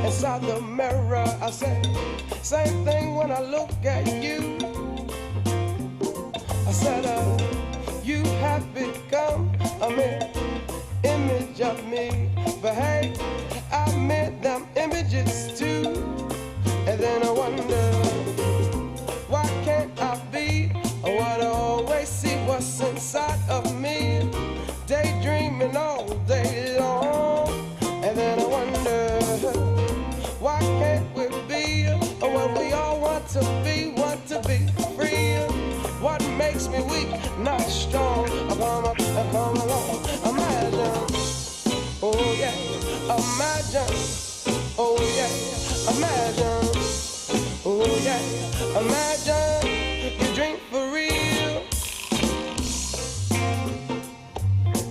inside the mirror. I say, same thing when I look at you. I said, you have become a mirror image of me. But hey, I made them images too. And then I wonder, why can't I be what I always see what's inside of me? Daydreaming all day long. And then I wonder, why can't we be what we all want to be free? What makes me weak, not strong? I come along. Imagine, oh yeah, imagine, oh yeah, imagine, oh yeah, imagine you drink for real.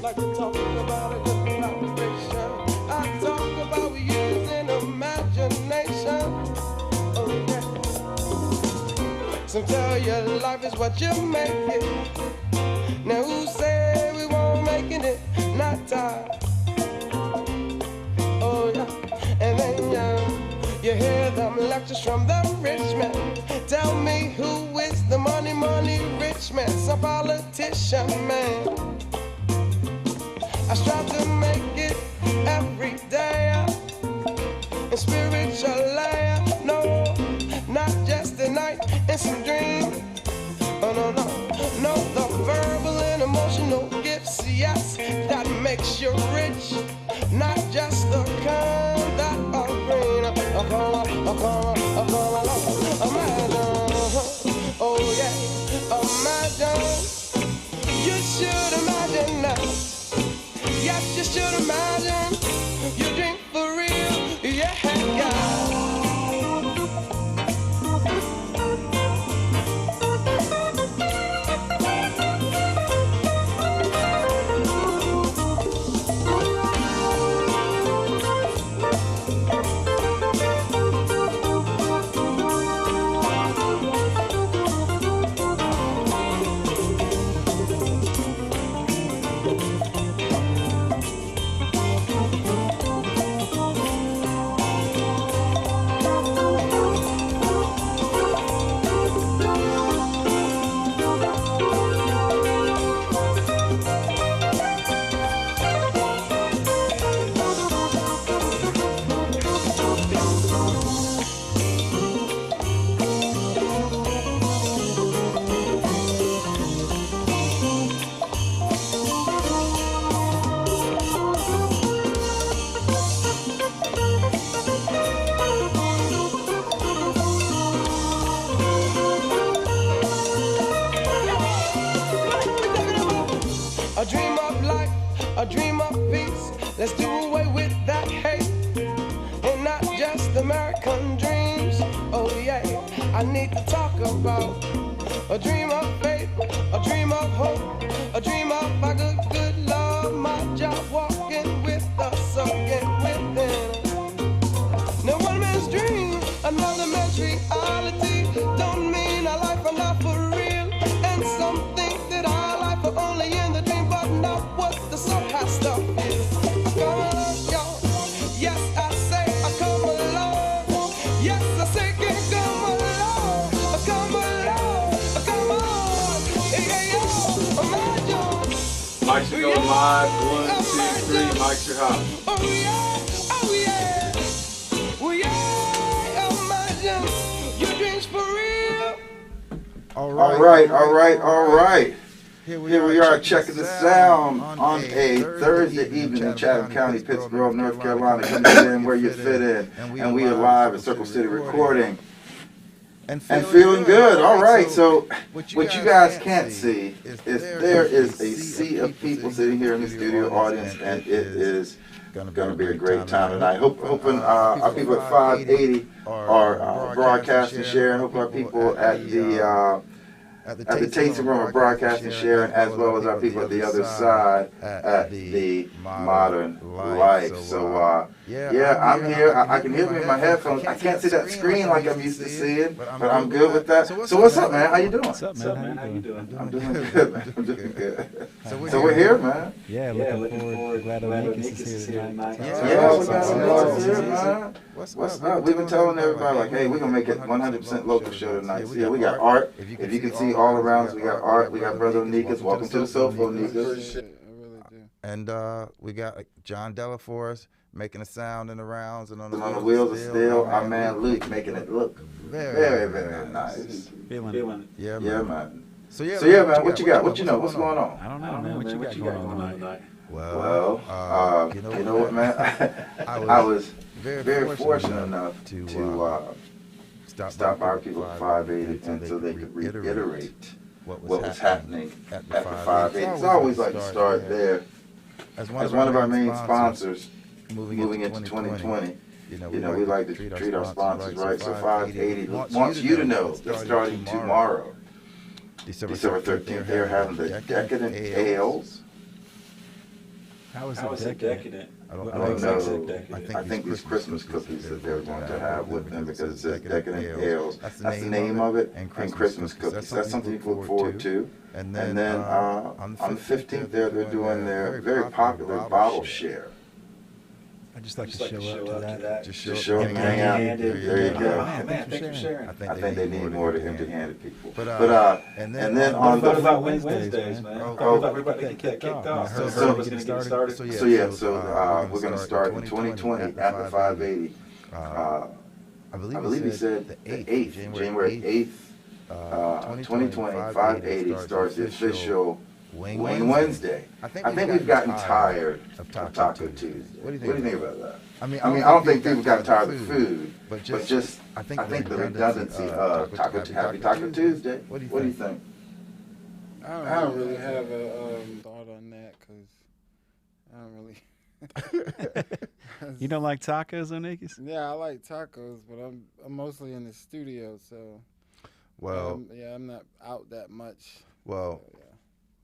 Like to talk about a good vibration. I talk about using imagination. Oh yeah. Some tell you life is what you make it. Now who say we won't make it? Not time. Oh yeah. And then you hear them lectures from the rich man. Tell me who is the money rich man? Some politician man. I strive to make it every day. In spiritual no, not just a night and some dream. Oh no, the verbal and emotional gifts, yes, that makes you rich. Not just the kind that are green. Imagine, oh yeah, imagine. You should imagine now. Yes, you should imagine you drink for real, yeah. A dream of life, a dream of peace. Let's do away with that hate and not just American dreams. Oh yeah, I need to talk about a dream of faith, a dream of hope, a dream of my good love, my job walking with us again within. Now one man's dream, another man's reality. Don't mean our life are not for real, and some think that our life are only in the dream, but not what the soul has to feel. I come along, y'all. Yes, I say I come along. Yes, I say can come along. I come along. I come on. Yeah, yeah. Imagine. Mics are going live. 1, 2, 3. Mics are hot. Oh yeah. Oh yeah. Oh yeah. Imagine your dreams for real. All right. Here we are checking the sound on a Thursday evening in Chatham County, Pittsburgh, North Carolina. Coming in where you fit in. And we are live at Circle City recording. And feeling good. All right. So what you guys can't see is there is a sea of people sitting here in the studio audience, and it is going to be a great time tonight. Hoping our people at 580 are broadcasting, sharing. Hoping our people at the tasting room are broadcasting, sharing, as well as our people at the other side at the Modern Life. So yeah, I'm here. I can hear them in my headphones. I can't see that screen like I'm used to seeing, but I'm good with that. So what's up, man? How you doing? What's up, man? How you doing? I'm doing good, man. I'm doing good. So we're here, man. Yeah, looking forward. Glad Onikis is here tonight. Yeah, we got Onikis here, man. What's up? We've been telling everybody, like, hey, we're going to make it 100% local show tonight. So, yeah, we got art. If you can see all around us, we got art. We got Brother Onikas. Welcome to the Sofa, Onikas. And we got John Delaforce making a sound in the rounds and on the wheels of steel. Our man Luke making it look very, very nice. Feeling it. Yeah, man. So, yeah, man, what you got? What you know? What's going on? I don't know, man. What you got going on tonight? Well, you know what, man? I was very fortunate enough to stop our people at 580 until they could reiterate what was happening at the 580. It's always like to start there. As one of our main sponsors moving into 2020, you know, we like to treat our sponsors right. So 580 wants you to know that starting tomorrow, December 13th, they're having the Decadent Ales. How is it decadent? I don't know. I think these Christmas cookies that they're going to have with them, because it says Decadent Ales. That's the name of it, and Christmas cookies. That's something you can look forward to. And then on the 15th, they're doing their very popular bottle share. I just like to show up to that. Just show up and hang out. There you go. Man, thanks for sharing. I think they need more empty-handed people. But and then on what about Wednesdays, man? We're about to get that kicked off. So we're going to get started. So we're going to start in 2020 at the 580. I believe he said the 8th, January 8th, 2020, 580 starts the official Wing Wednesday. I think we've gotten tired of Taco Tuesday. What do you think about that? I mean, I don't think people got tired of food, but just I think the redundancy of Happy Taco Tuesday. What do you think? I don't really have a thought on that, because I don't really. You don't like tacos, Onikas? Yeah, I like tacos, but I'm mostly in the studio, so. Well. I'm not out that much. Well. So, yeah.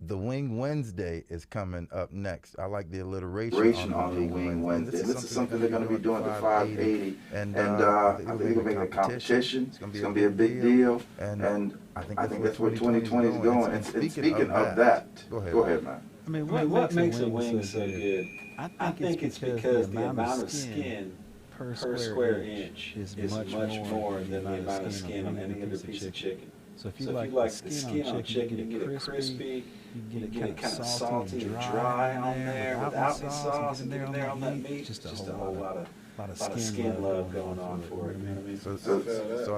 The Wing Wednesday is coming up next. I like the alliteration on the Wing Wednesday. This is something they're going to be doing at 580. And I think they're going to make it a competition. It's going to be a big deal. And I think that's where 2020 is going. And speaking of that, go ahead, man. I mean, what makes a wing so good? I think it's because the amount of skin per square inch is much more than the amount of skin on any other piece of chicken. So if you like the skin on chicken, you can get it crispy, you can get it kind of salty and dry on there without any sauce, and get it there on that meat. Just a whole lot of skin love going on for it, you know what I mean?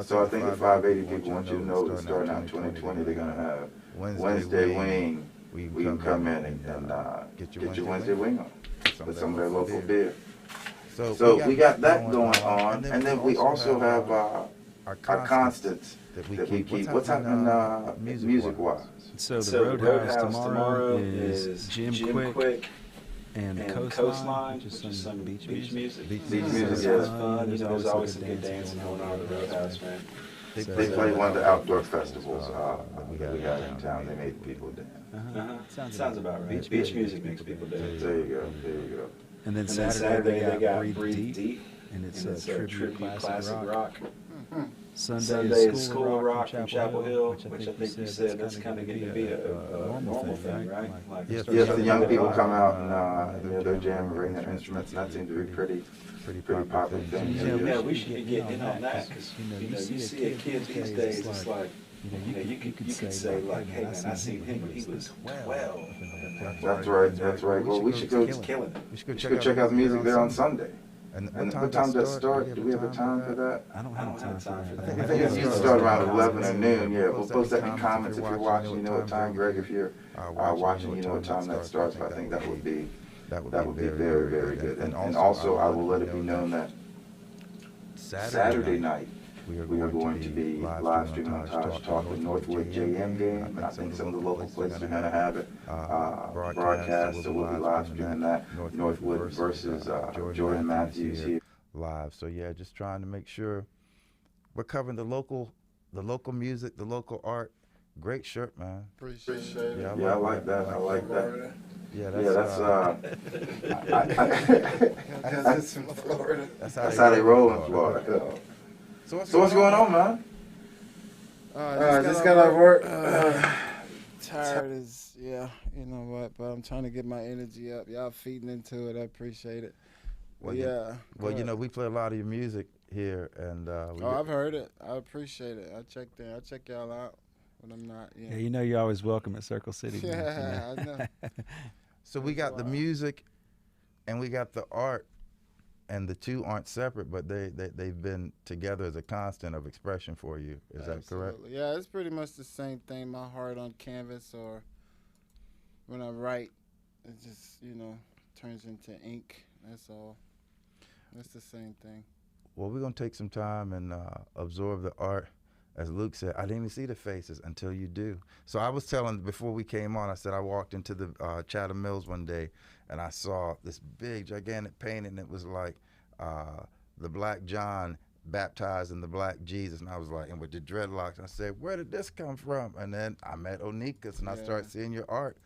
So I think the 580 people want you to know that starting out in 2020, they're going to have Wednesday wing. We can come in and get your Wednesday wing on with some of their local beer. So we got that going on, and then we also have our constants that we keep. What's happening music-wise? So the Roadhouse tomorrow is Jim Quick and the Coastline, which is some beach music. Beach music is fun. There's always some good dancing going on at the Roadhouse, man. They play one of the outdoor festivals that we got in town. They made people dance. Sounds about right. Beach music makes people dance. There you go. And then Saturday they got Breathe Deep, and it's a tribute classic rock. Sunday is School of Rock from Chapel Hill, which I think you said that's kind of going to be a normal thing, right? Yes, the young people come out and they're jamming, bring their instruments, and that seems to be pretty popular thing. Yeah, we should be getting in on that, because you see a kid these days, it's like, you could say like, hey man, I seen him when he was 12. That's right. Well, we should go check out the music there on Sunday. And what time does that start? Do we have a time for that? I don't have time for that. I think it's usually start around 11 or noon. Yeah, we'll post that in the comments if you're watching. You know what time, Greg? If you're watching, you know what time that starts. But I think that would be very, very good. And also, I will let it be known that Saturday night we are going to be live streaming on Taj Talk, the Northwood JM game, and I think some of the local places are going to have it broadcast, so we'll be live streaming that, Northwood versus Jordan Matthews here. Live. So yeah, just trying to make sure we're covering the local music, the local art. Great shirt, man. Appreciate it. Yeah, I like that. Yeah, that's from Florida. That's how they roll in Florida. So what's going on, man? Just got off work. Tired as, you know what, but I'm trying to get my energy up. Y'all feeding into it. I appreciate it. Well, you know, we play a lot of your music here, and I've heard it. I appreciate it. I checked in. I check y'all out when I'm not. Yeah, you know you're always welcome at Circle City. Yeah, I know. So we got the music, and we got the art, and the two aren't separate, but they've been together as a constant of expression for you. Is that correct? Yeah, it's pretty much the same thing. My heart on canvas, or when I write, it just turns into ink. That's all. It's the same thing. Well, we're gonna take some time and absorb the art. As Luke said, I didn't even see the faces until you do. So I was telling before we came on, I said I walked into the Chatham Mills one day, and I saw this big, gigantic painting. It was like the Black John baptized in the Black Jesus, and I was like, and with the dreadlocks, I said, where did this come from? And then I met Onikas, and I started seeing your art,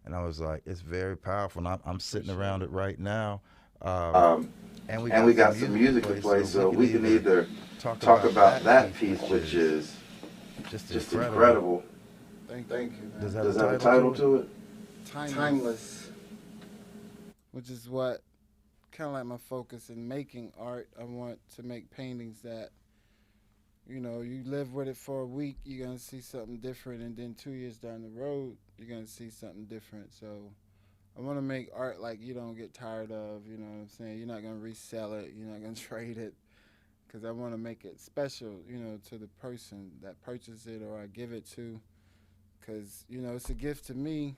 and I was like, it's very powerful. And I'm sitting around it right now. And we got some music to play, so we can either talk about that piece, which is just incredible. Thank you. Does that have a title to it? Timeless. Which is what kind of like my focus in making art. I want to make paintings that, you live with it for a week, you're going to see something different, and then 2 years down the road, you're going to see something different. So I want to make art like you don't get tired of, you know what I'm saying? You're not going to resell it. You're not going to trade it, because I want to make it special, to the person that purchases it or I give it to, because, it's a gift to me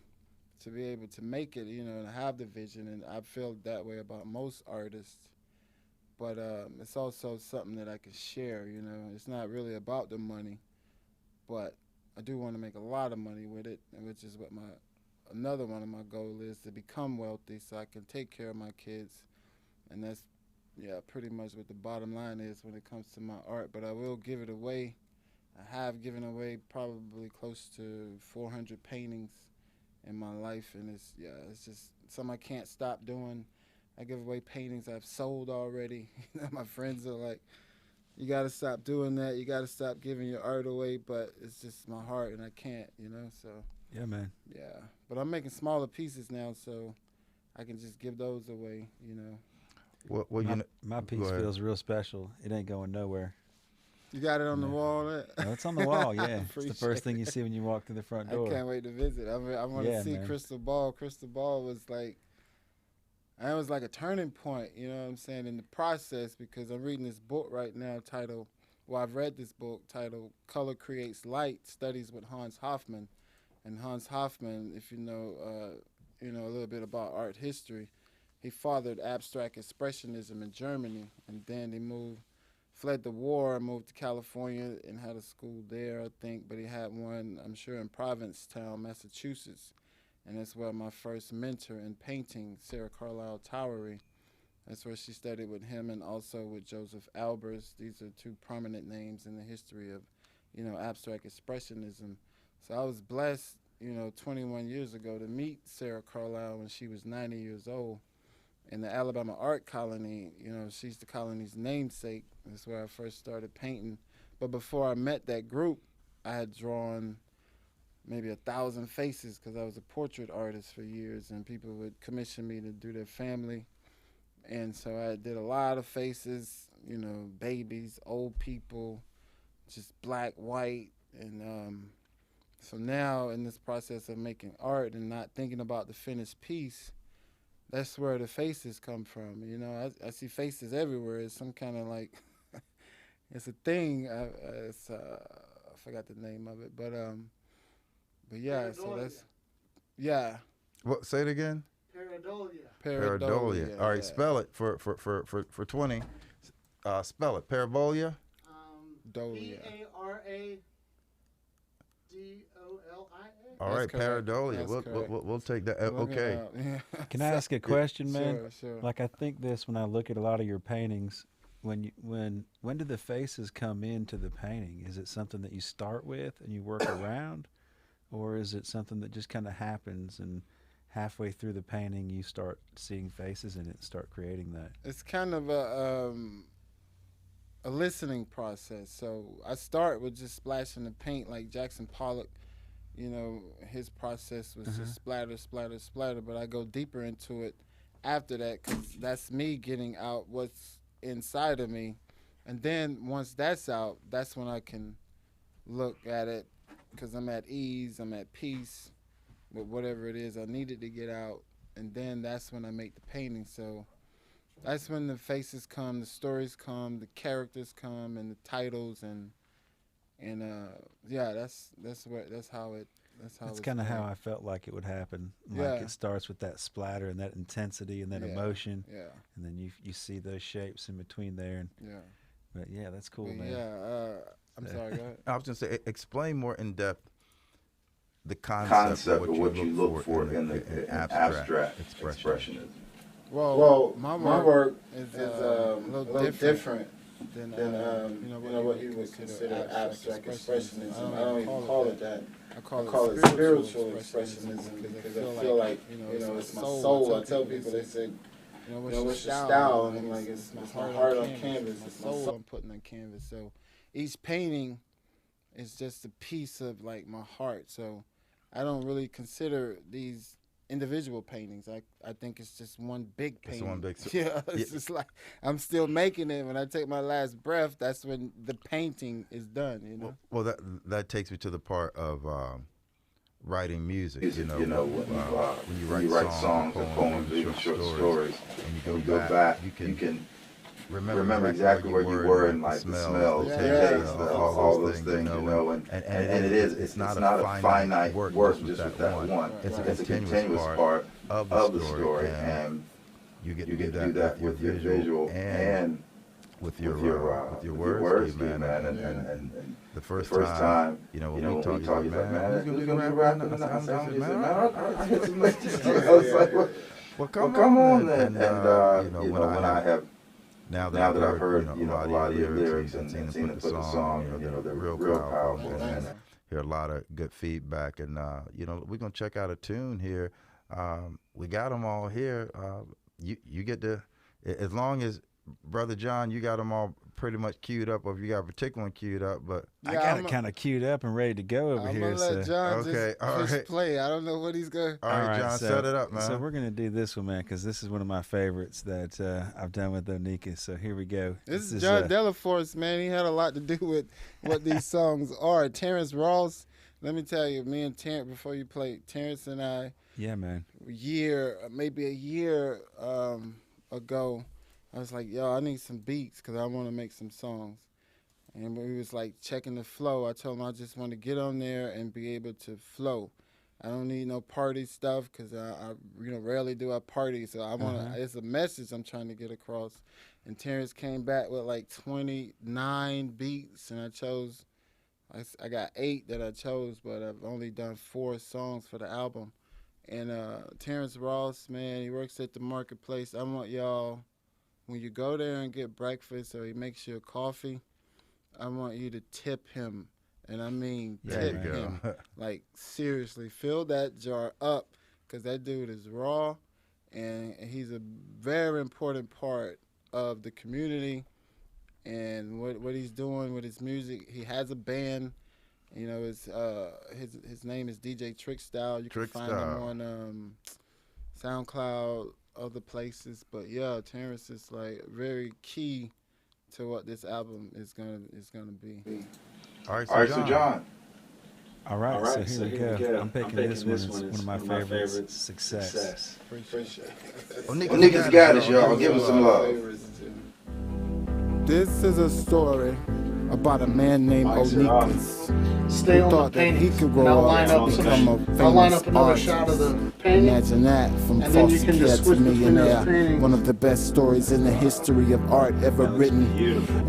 to be able to make it, and have the vision, and I feel that way about most artists. But it's also something that I can share, It's not really about the money, but I do want to make a lot of money with it, which is what another one of my goals is, to become wealthy so I can take care of my kids. And that's, pretty much what the bottom line is when it comes to my art. But I will give it away. I have given away probably close to 400 paintings in my life, and it's just something I can't stop doing. I give away paintings I've sold already. My friends are like, you got to stop doing that. You got to stop giving your art away, but it's just my heart, and I can't, so. Yeah, man. Yeah, but I'm making smaller pieces now, so I can just give those away, Well, my piece feels real special. It ain't going nowhere. You got it on the wall? No, it's on the wall, yeah. It's the first thing you see when you walk through the front door. I can't wait to visit. I want to see, man. Crystal Ball. Crystal Ball was like, it was like a turning point, you know what I'm saying, in the process, because I'm reading this book right now I've read this book titled Color Creates Light, Studies with Hans Hofmann. And Hans Hofmann, if you know a little bit about art history, he fathered abstract expressionism in Germany, and then he fled the war, moved to California, and had a school there, I think, but he had one, I'm sure, in Provincetown, Massachusetts, and that's where my first mentor in painting, Sarah Carlisle Towery, that's where she studied with him, and also with Joseph Albers. These are two prominent names in the history of, abstract expressionism. So I was blessed, 21 years ago to meet Sarah Carlisle when she was 90 years old in the Alabama Art Colony. She's the colony's namesake. That's where I first started painting. But before I met that group, I had drawn maybe 1,000 faces, because I was a portrait artist for years, and people would commission me to do their family. And so I did a lot of faces, babies, old people, just black, white, and so now in this process of making art and not thinking about the finished piece, that's where the faces come from. I see faces everywhere. It's some kind of like, it's a thing. I forgot the name of it, but yeah. Pareidolia. So that's, yeah. What? Say it again. Pareidolia. All right, spell it for 20. Spell it. Parabolia. Dolia. All right, pareidolia. We'll take that. Okay. Can I ask a question, man? Sure. Like, I think this when I look at a lot of your paintings. When do the faces come into the painting? Is it something that you start with and you work around, or is it something that just kind of happens and halfway through the painting you start seeing faces in it and start creating that? It's kind of a listening process. So I start with just splashing the paint like Jackson Pollock. His process was just splatter, splatter, splatter, but I go deeper into it after that, because that's me getting out what's inside of me, And then once that's out, that's when I can look at it because I'm at ease, I'm at peace with whatever it is I needed to get out. And then that's when I make the painting. So that's when the faces come, the stories come, the characters come, and the titles, and yeah, that's how it. That's kind of how I felt like it would happen. Yeah. Like it starts with that splatter and that intensity and that emotion. Yeah. And then you see those shapes in between there. And, yeah. But yeah, that's cool, But man. yeah. I'm sorry. Go ahead. I was going to say, explain more in depth the concept of what you look for in the abstract expressionism. Well, my work is a little different than what you would consider abstract expressionism. I don't even call it that. I call it spiritual expressionism because I feel like it's my soul. I tell people, they say, what's your style? And I'm like, it's my heart on canvas. It's my soul I'm putting on canvas. So each painting is just a piece of like my heart. So I don't really consider these individual paintings. I think it's just one big painting. It's one big. Yeah, it's just like I'm still making it. When I take my last breath, that's when the painting is done. You know. Well, that takes me to the part of writing music. When you write songs and poems, even short stories, and you go back, you can remember exactly where you were and like the smell, the taste, all those things, and it's not a finite work just with that one. It's a continuous part of the story, and you get to do that with your visual and with your words, man. And the first time, when we talked, he's like, man, who's gonna do rap? And I said, man, I get some messages. I was like, well, come on, then. And when I have. Now that I've heard a lot of your lyrics and seen them put the song, they're real powerful. And hear a lot of good feedback. And, we're going to check out a tune here. We got them all here. You get to, as long as, Brother John, you got them all pretty much queued up, or if you got a particular one queued up, but I got it kind of queued up and ready to go over here. I'm going to let John just play. I don't know what he's going to. All right, John, set it up, man. So we're going to do this one, man, because this is one of my favorites that I've done with Onika. So here we go. This is John Delaforce, man. He had a lot to do with what these songs are. Terrence Ross, let me tell you, me and Terrence, before you play, Terrence and I, yeah, man, maybe a year ago, I was like, yo, I need some beats because I want to make some songs. And we was like checking the flow. I told him I just want to get on there and be able to flow. I don't need no party stuff because I rarely do a party. So I want to. It's a message I'm trying to get across. And Terrence came back with like 29 beats, and I got 8 that I chose, but I've only done 4 songs for the album. And Terrence Ross, man, he works at the marketplace. I want y'all, when you go there and get breakfast or he makes you a coffee, I want you to tip him. And I mean tip him. Like, seriously, fill that jar up because that dude is raw and he's a very important part of the community and what he's doing with his music. He has a band. His name is DJ Trickstyle. You can find him on SoundCloud, other places. But yeah, Terrence is like very key to what this album is gonna be. All right, so John. All right, so here we go. I'm picking this one. It's one of my favorites. Success. Appreciate it. Niggas got it, y'all. Give him some love. This is a story about a man named Onikas. Stay on the paintings. He could grow up and become a famous artist. Shot of the painting. Imagine that, from foster kid to millionaire. One of the best stories in the history of art ever written.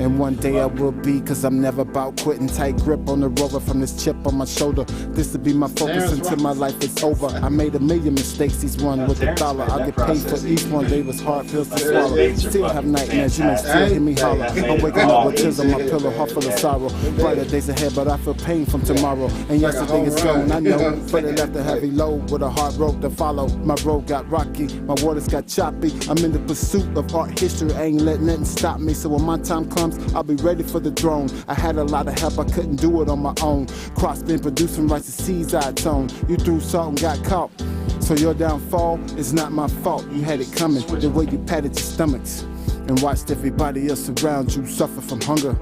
And one day I will be, cause I'm never about quitting. Tight grip on the rover from this chip on my shoulder. This will be my focus until my life is over. I made a million mistakes, he's one with a dollar. I'll get paid for each one. They was hard pills to swallow. Still have nightmares, you may still hear me holler. I'm waking up with tears on my pillow, heart full of sorrow. Brighter days ahead, but I feel pain from tomorrow. And yesterday is gone, I know, but it left a heavy load with a hard road to follow. My road got rocky, my waters got choppy. I'm in the pursuit of art history, I ain't letting nothing stop me. So when my time comes, I'll be ready for the throne. I had a lot of help, I couldn't do it on my own. Cross been producing rights to seeds I tone. You threw salt and got caught. So your downfall is not my fault. You had it coming the way you patted your stomachs. And and watched everybody else around you suffer from hunger.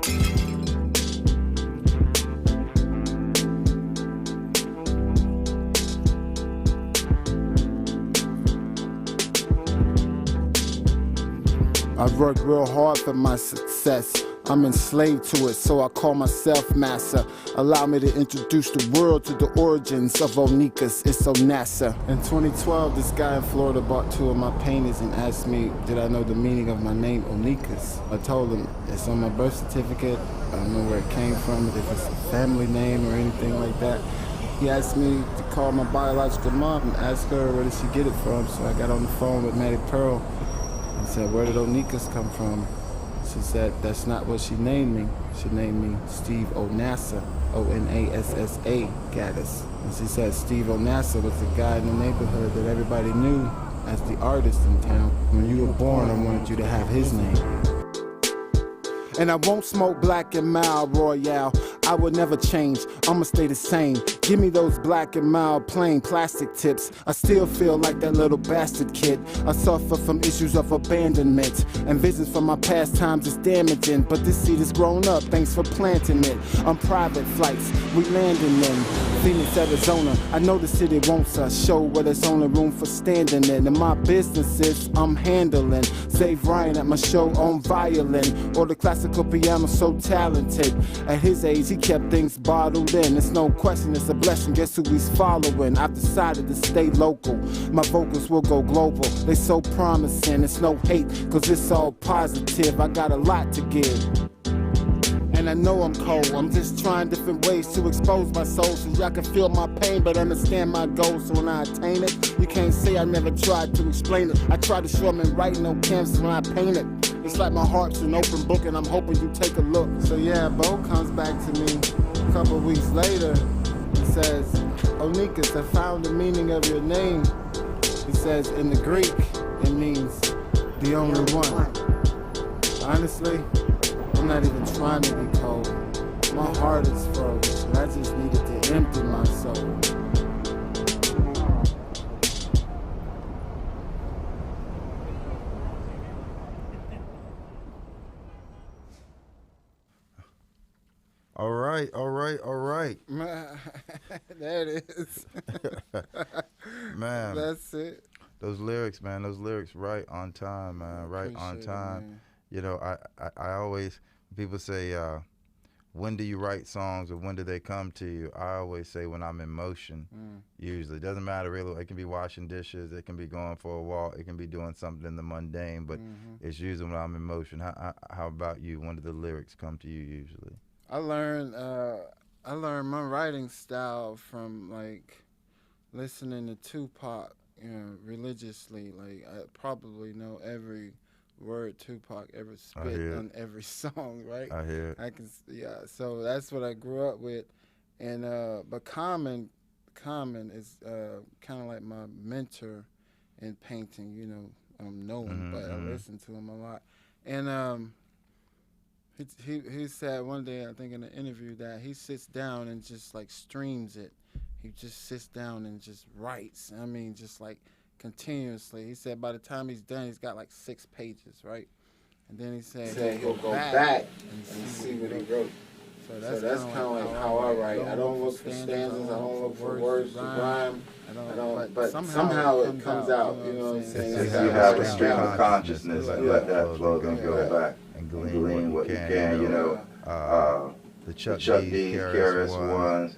I worked real hard for my success. I'm enslaved to it, so I call myself master. Allow me to introduce the world to the origins of Onikas. It's Onassa. In 2012, this guy in Florida bought 2 of my paintings and asked me, did I know the meaning of my name, Onikas? I told him, it's on my birth certificate. I don't know where it came from, if it's a family name or anything like that. He asked me to call my biological mom and ask her where did she get it from. So I got on the phone with Maddie Pearl and said, where did Onikas come from? She said, that's not what she named me. She named me Steve Onassa, O-N-A-S-S-A, Gaddis. And she said Steve Onassa was the guy in the neighborhood that everybody knew as the artist in town. When you were born, I wanted you to have his name. And I won't smoke black and mild Royale. I would never change, I'ma stay the same. Give me those black and mild plain plastic tips. I still feel like that little bastard kid. I suffer from issues of abandonment, and visions from my past times is damaging. But this seed has grown up, thanks for planting it. On private flights, we landing in Phoenix, Arizona. I know the city wants a show where there's only room for standing in. And my businesses I'm handling. Save Ryan at my show on violin, or the classical piano so talented. At his age, he kept things bottled in. It's no question, it's a blessing. Guess who he's following? I've decided to stay local. My vocals will go global. They so promising. It's no hate, cause it's all positive. I got a lot to give. And I know I'm cold. I'm just trying different ways to expose my soul so y'all can feel my pain but understand my goals. So when I attain it, you can't say I never tried to explain it. I try to show them in writing on canvas when I paint it. It's like my heart's an open book and I'm hoping you take a look. So yeah, Bo comes back to me a couple weeks later and says, Onikas, I found the meaning of your name. He says, in the Greek, it means the only one. Honestly, I'm not even trying to be cold. My heart is frozen. I just needed to empty my soul. All right. There it is. Man. That's it. Those lyrics, man. Those lyrics right on time, man. Right on time. You know, I always, people say, when do you write songs or when do they come to you? I always say when I'm in motion, usually. It doesn't matter really. It can be washing dishes. It can be going for a walk. It can be doing something in the mundane, but it's usually when I'm in motion. How about you? When do the lyrics come to you usually? I learned my writing style from like listening to Tupac, religiously. Like I probably know every word Tupac ever spit on every song, right? I hear it. So that's what I grew up with, and but Common is kind of like my mentor in painting. Know him, but I listen to him a lot, and he said one day, I think in an interview, that he sits down and just like streams it. He just sits down and just writes. I mean, just like continuously. He said by the time he's done, he's got like 6 pages, right? And then he said he'll go back and see what he wrote. So that's kind of like how I write. I don't look for stanzas. I don't look for words to rhyme. But somehow it comes out. You know what I'm saying? If you have a stream of consciousness and let that flow, then go back and glean what you can. The Chuck D, Karis ones,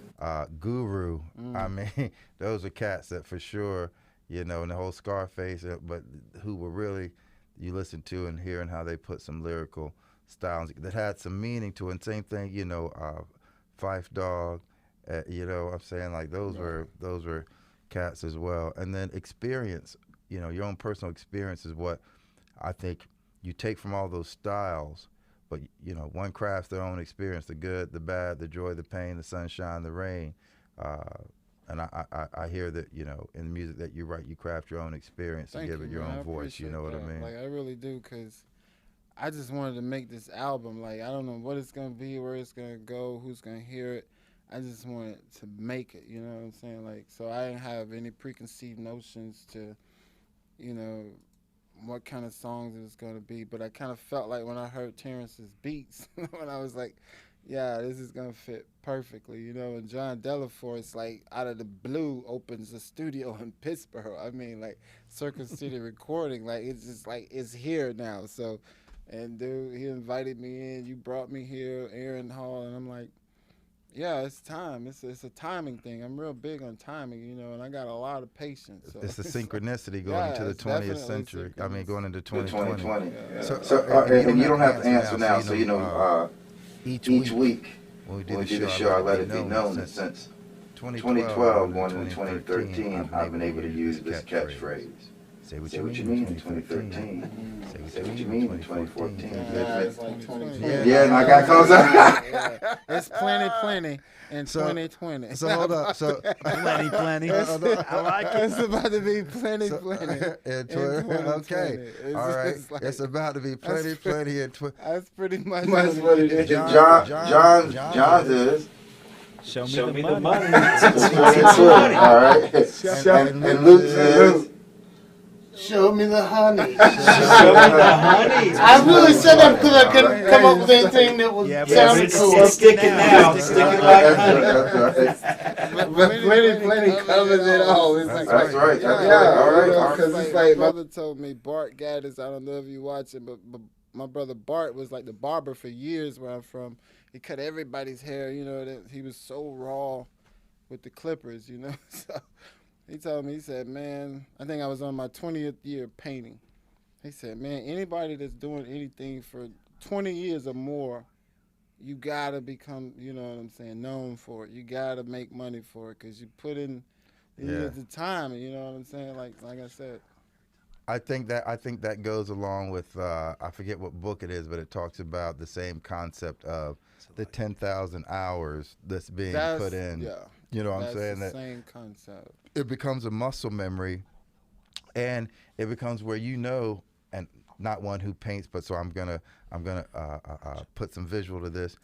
Guru. I mean, those are cats that for sure, and the whole Scarface, but who were really, you listen to and hearing how they put some lyrical styles that had some meaning to it. And same thing, Phife Dawg, I'm saying, like those were cats as well. And then experience, your own personal experience is what I think you take from all those styles. But one crafts their own experience: the good, the bad, the joy, the pain, the sunshine, the rain. And I hear that in the music that you write, you craft your own experience and give it your own voice. You know what I mean? Like I really do, because I just wanted to make this album. Like I don't know what it's gonna be, where it's gonna go, who's gonna hear it. I just wanted to make it. You know what I'm saying? Like, so I didn't have any preconceived notions to, what kind of songs it was going to be, but I kind of felt like when I heard Terrence's beats, when I was like, yeah, this is going to fit perfectly, you know. And John Delaforce, like, out of the blue, opens a studio in Pittsburgh. I mean, like, Circuit City Recording, like, it's just like, it's here now. So, and dude, he invited me in. You brought me here, Aaron Hall, and I'm like, yeah, it's time. It's a timing thing. I'm real big on timing, you know, and I got a lot of patience. So. It's the synchronicity going into the 20th century. I mean, going into 2020. Yeah. So and you don't have to answer now. So, you know, each week when we do the show, I let it be known that since 2012 going into 2013, I've been able to use this catchphrase. Say what you mean in 2013. Say what you mean in 2014. Yeah, and I got close up. It's plenty in 2020. So hold up. So plenty. I like it. It's about to be plenty. Okay. All right. It's about to be plenty in 2020. That's pretty much what it is. John's is. Show me the money. All right. And Luke's is. Show me the honey. Show me the honey. I really said that because I couldn't come up with anything that would sound cool. It's sticking now. It's sticking like honey. But plenty covers it all. It's like, that's right. That's yeah, right. All right. Because it's like, my brother told me, Bart Gaddis, I don't know if you watch it, but my brother Bart was like the barber for years where I'm from. He cut everybody's hair, you know, that he was so raw with the clippers, you know. So he told me, he said, man, I think I was on my 20th year painting. He said, man, anybody that's doing anything for 20 years or more, you got to become, you know what I'm saying, known for it. You got to make money for it because you put in the time, you know what I'm saying, like I said. I think that goes along with, I forget what book it is, but it talks about the same concept of the 10,000 hours that's being put in. Yeah. You know what I'm saying? That's the same concept. It becomes a muscle memory, and it becomes where you know, and not one who paints, but so I'm gonna put some visual to this,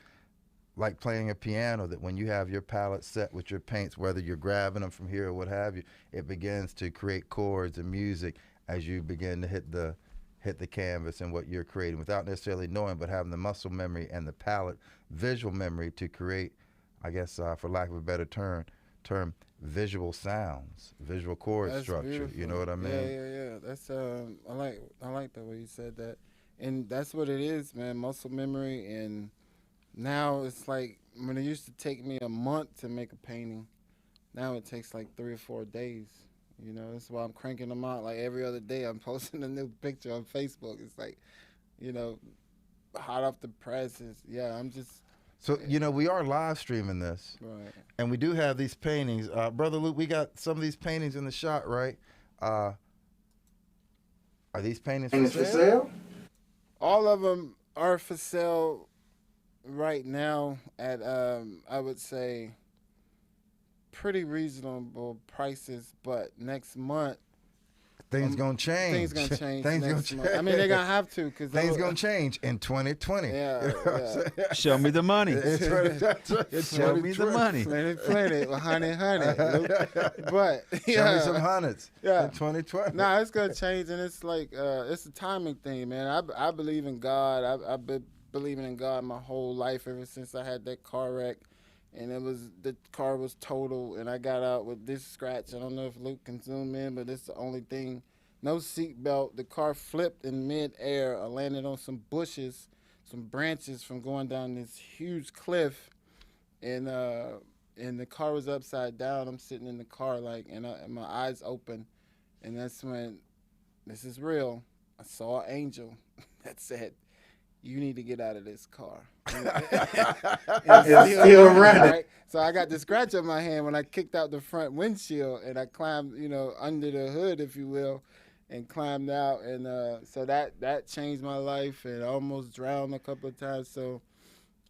like playing a piano. That when you have your palette set with your paints, whether you're grabbing them from here or what have you, it begins to create chords and music as you begin to hit the canvas and what you're creating without necessarily knowing, but having the muscle memory and the palette visual memory to create, I guess, for lack of a better term, visual sounds, visual chord structure. Beautiful. You know what I mean? Yeah. That's I like the way you said that, and that's what it is, man. Muscle memory, and now it's like when it used to take me a month to make a painting, now it takes like 3 or 4 days. You know, that's why I'm cranking them out like every other day. I'm posting a new picture on Facebook. It's like, you know, hot off the press. I'm just. So, you know, we are live streaming this. Right. And we do have these paintings. Brother Luke, we got some of these paintings in the shot, right? Are these paintings for sale? All of them are for sale right now at, I would say, pretty reasonable prices. But next month, things gonna change. Things gonna change. I mean, they're gonna have to because things gonna change in 2020. Yeah. Show me the money. Show me the money. Plenty. Well, honey. But show me some hundreds. Yeah. In 2020. Nah, it's gonna change, and it's like it's a timing thing, man. I believe in God. I've been believing in God my whole life ever since I had that car wreck. And the car was total, and I got out with this scratch. I don't know if Luke can zoom in, but it's the only thing. No seat belt. The car flipped in midair. I landed on some bushes, some branches from going down this huge cliff, and the car was upside down. I'm sitting in the car and my eyes open, and that's when, this is real, I saw an angel that said, you need to get out of this car. It's still running. Right? So I got the scratch on my hand when I kicked out the front windshield, and I climbed, under the hood, if you will, and climbed out. And so that changed my life, and I almost drowned a couple of times. So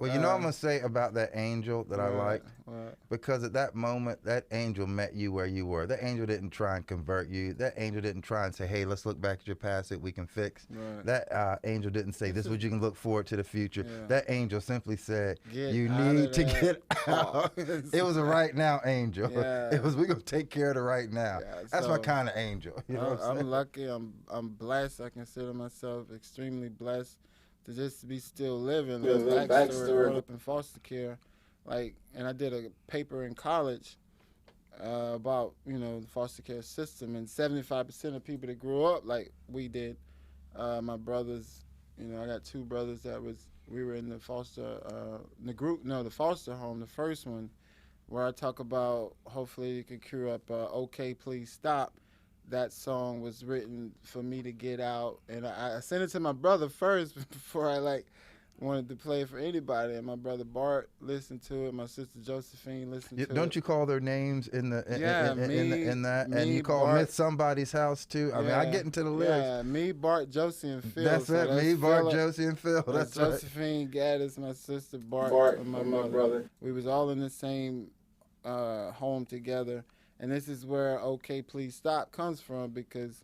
Well, you know what I'm going to say about that angel that I liked? What? Because at that moment, that angel met you where you were. That angel didn't try and convert you. That angel didn't try and say, hey, let's look back at your past that we can fix. Right. That angel didn't say, this is what you can look forward to the future. Yeah. That angel simply said, Get you out need of to that. get out. It was a right now angel. Yeah. It was, we're going to take care of the right now. Yeah, That's so my kind of angel. You know what I'm saying? I'm lucky. I'm blessed. I consider myself extremely blessed to just be still living. The backstory, growing up in foster care, and I did a paper in college about the foster care system, and 75% of people that grew up like we did, my brothers, I got two brothers we were in the foster the foster home, the first one, where I talk about hopefully you can cure up "Okay, Please Stop." That song was written for me to get out, and I sent it to my brother first before I wanted to play it for anybody. And my brother Bart listened to it. My sister Josephine listened to it. Don't you call their names in that? And you call Bart, Myth Somebody's House too. I mean, I get into the lyrics. Yeah, me, Bart, Josie, and Phil. That's it. Me, Bart, Josie, and Phil. That's Josephine, Gaddis, my sister Bart, and my brother. We was all in the same home together. And this is where "Okay, Please Stop" comes from, because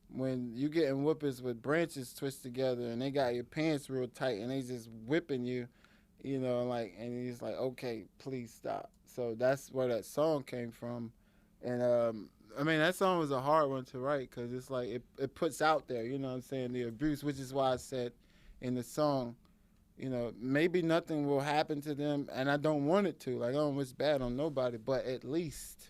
when you getting whoopers with branches twisted together and they got your pants real tight and they just whipping you, and he's like, "Okay, please stop." So that's where that song came from. And that song was a hard one to write, because it's like it puts out there, the abuse, which is why I said in the song, maybe nothing will happen to them, and I don't want it to. I don't wish bad on nobody, but at least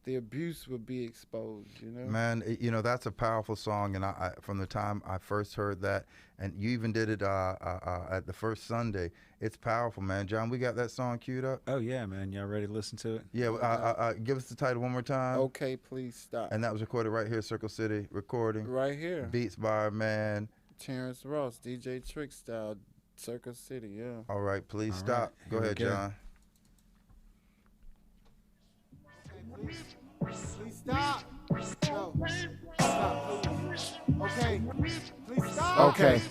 the abuse would be exposed, Man, that's a powerful song, and I from the time I first heard that, and you even did it at the first Sunday. It's powerful, man. John, we got that song queued up? Oh, yeah, man. Y'all ready to listen to it? Yeah, give us the title one more time. "Okay, Please Stop." And that was recorded right here, Circle City Recording. Right here. Beats by our man Terrence Ross, DJ Trick Style, Circle City, yeah. All right, please stop. Go ahead, John. Please stop. No. Stop, please. Okay. Please stop. Okay.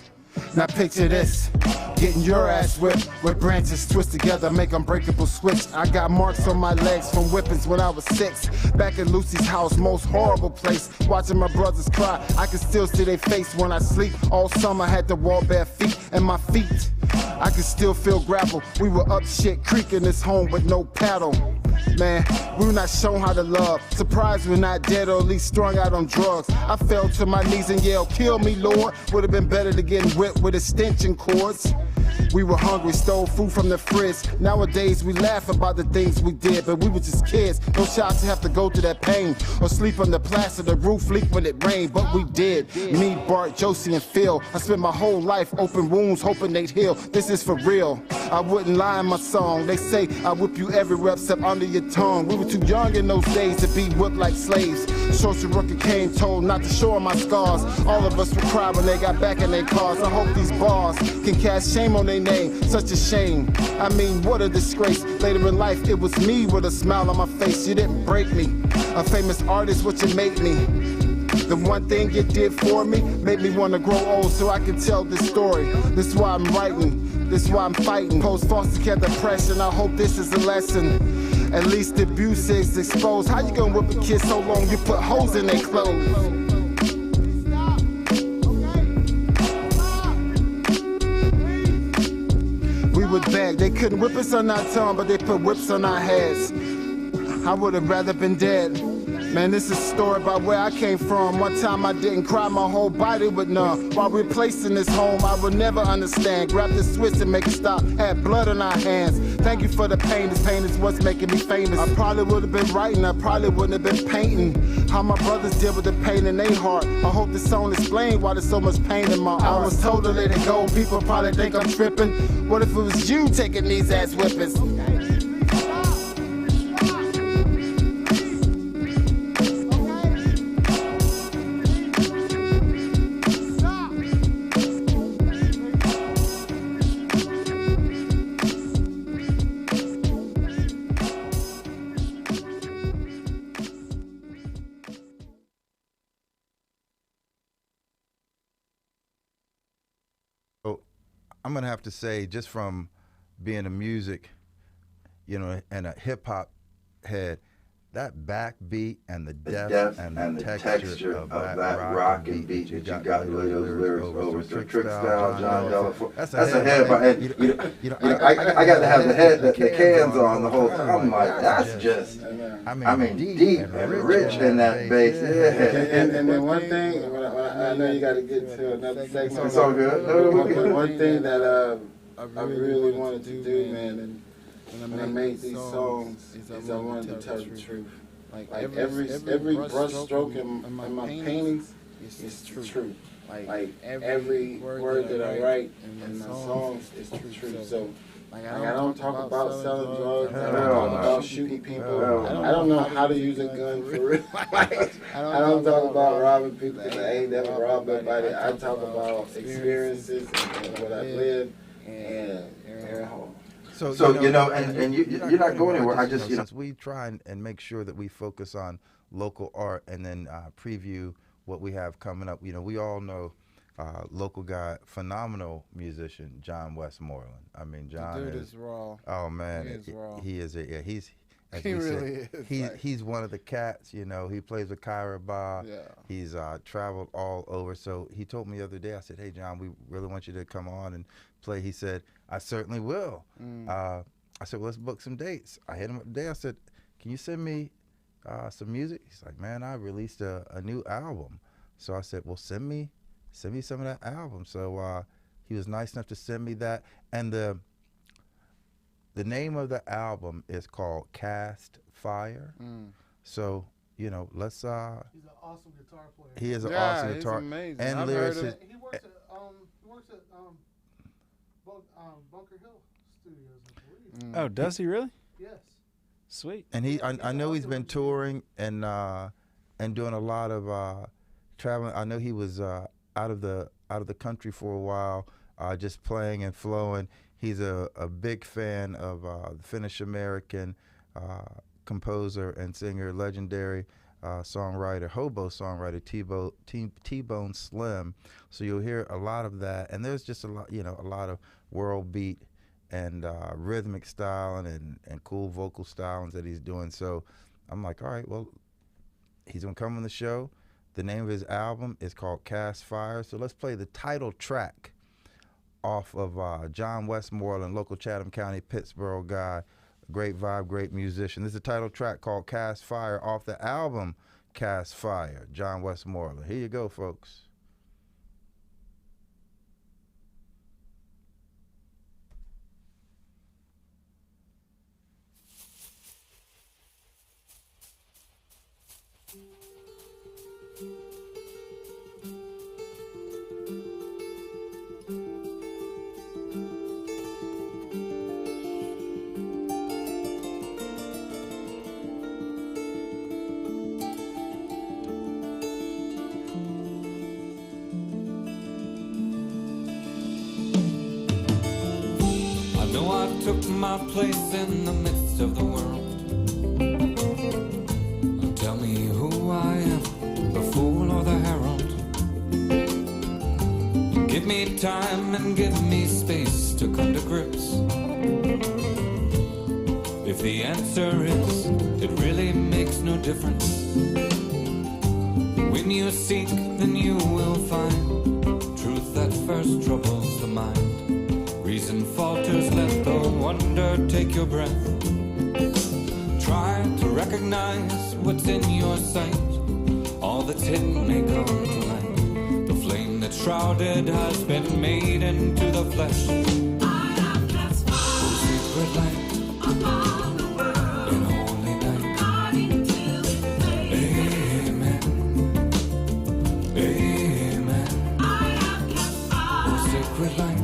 Now picture this, getting your ass whipped with branches twist together, make unbreakable switch. I got marks on my legs from whippings when I was 6. Back at Lucy's house, most horrible place. Watching my brothers cry, I can still see their face when I sleep. All summer had to walk bare feet, and my feet, I can still feel gravel. We were up shit creek in this home with no paddle. Man, we were not shown how to love. Surprised we're not dead, or at least strung out on drugs. I fell to my knees and yelled, "Kill me, Lord." Would have been better to get whipped with extension cords. We were hungry, stole food from the fridge. Nowadays we laugh about the things we did, but we were just kids. No shots to have to go through that pain, or sleep on the plaster, the roof leak when it rained, but we did. Me, Bart, Josie, and Phil. I spent my whole life open wounds, hoping they'd heal. This is for real. I wouldn't lie in my song. They say I whip you everywhere except under your tongue. We were too young in those days to be whipped like slaves. Social worker came, told not to show my scars. All of us would cry when they got back in their cars. I hope these bars can cast shame on their name. Such a shame. I mean, what a disgrace. Later in life, it was me with a smile on my face. You didn't break me. A famous artist, what you made me. The one thing you did for me made me want to grow old so I can tell this story. This is why I'm writing. This is why I'm fighting. Post foster care depression. I hope this is a lesson. At least the abuse is exposed. How you gonna whip a kid so long you put holes in their clothes? We would beg. They couldn't whip us on our tongue, but they put whips on our heads. I would have rather been dead. Man, this is a story about where I came from. One time I didn't cry, my whole body would numb. While we're placed in this home, I would never understand. Grab the switch and make it stop. Had blood on our hands. Thank you for the pain. This pain is what's making me famous. I probably would have been writing. I probably wouldn't have been painting. How my brothers deal with the pain in their heart. I hope this song explains why there's so much pain in my heart. I was told to let it go. People probably think I'm tripping. What if it was you taking these ass whippings? I'm gonna have to say, just from being a music, and a hip hop head, that backbeat and the depth and the texture of that rock and beat that you got those lyrics over. So Trick Style, John Delafour. That's a head. I got to have the head, the cans on the whole time. I'm like, that's just, I mean, deep and rich in that bass. Yeah. And then one thing, I know you got to get to another segment. It's all good. One thing that I really wanted to do, man, when I made these songs, is I wanted to tell the truth. Like every brush stroke in my paintings is true. Like every word that I write in my songs is true. So I don't talk about selling drugs. I don't talk about shooting people. I don't know how to use a gun for real. I don't talk about robbing people because I ain't never robbed nobody. I talk about experiences and what I've lived and air home. So you're not going anywhere. I just, since we try and make sure that we focus on local art and then preview what we have coming up. We all know local guy, phenomenal musician, John Westmoreland. I mean, John is raw. Oh man, he is raw. He is He really is. He's one of the cats. He plays with Kyra Ba. Yeah. He's traveled all over. So he told me the other day. I said, "Hey, John, we really want you to come on and play." He said, "I certainly will." I said, "Well, let's book some dates." I hit him up today. I said, "Can you send me some music?" He's like, "Man, I released a new album." So I said, "Well, send me some of that album." So he was nice enough to send me that, and the name of the album is called Cast Fire. So let's. He's an awesome guitar player. He is an awesome guitar amazing. and lyricist. He works at Bunker Hill Studios, I believe. Oh, does he really? Yes. Sweet. And I know he's been touring and doing a lot of traveling. I know he was out of the country for a while, just playing and flowing. He's a big fan of the Finnish American composer and singer, legendary songwriter, hobo songwriter T-Bone Slim. So you'll hear a lot of that, and there's just a lot of world beat and rhythmic styling and cool vocal stylings that he's doing. So I'm like, all right, well, he's gonna come on the show. The name of his album is called Cast Fire. So let's play the title track off of John Westmoreland, local Chatham County, Pittsburgh guy, great vibe, great musician. This is a title track called Cast Fire off the album Cast Fire, John Westmoreland. Here you go, folks. Took my place in the midst of the world. Tell me who I am, the fool or the herald. Give me time and give me space to come to grips. If the answer is, it really makes no difference. When you seek, then you will find truth that first troubles the mind. Reason falters, let the wonder take your breath. Try to recognize what's in your sight. All that's hidden may come to light. The flame that's shrouded has been made into the flesh. I am transformed. Secret light Upon the world. in holy night. Guarding till it fades. Amen. Amen. I am transformed. Secret light.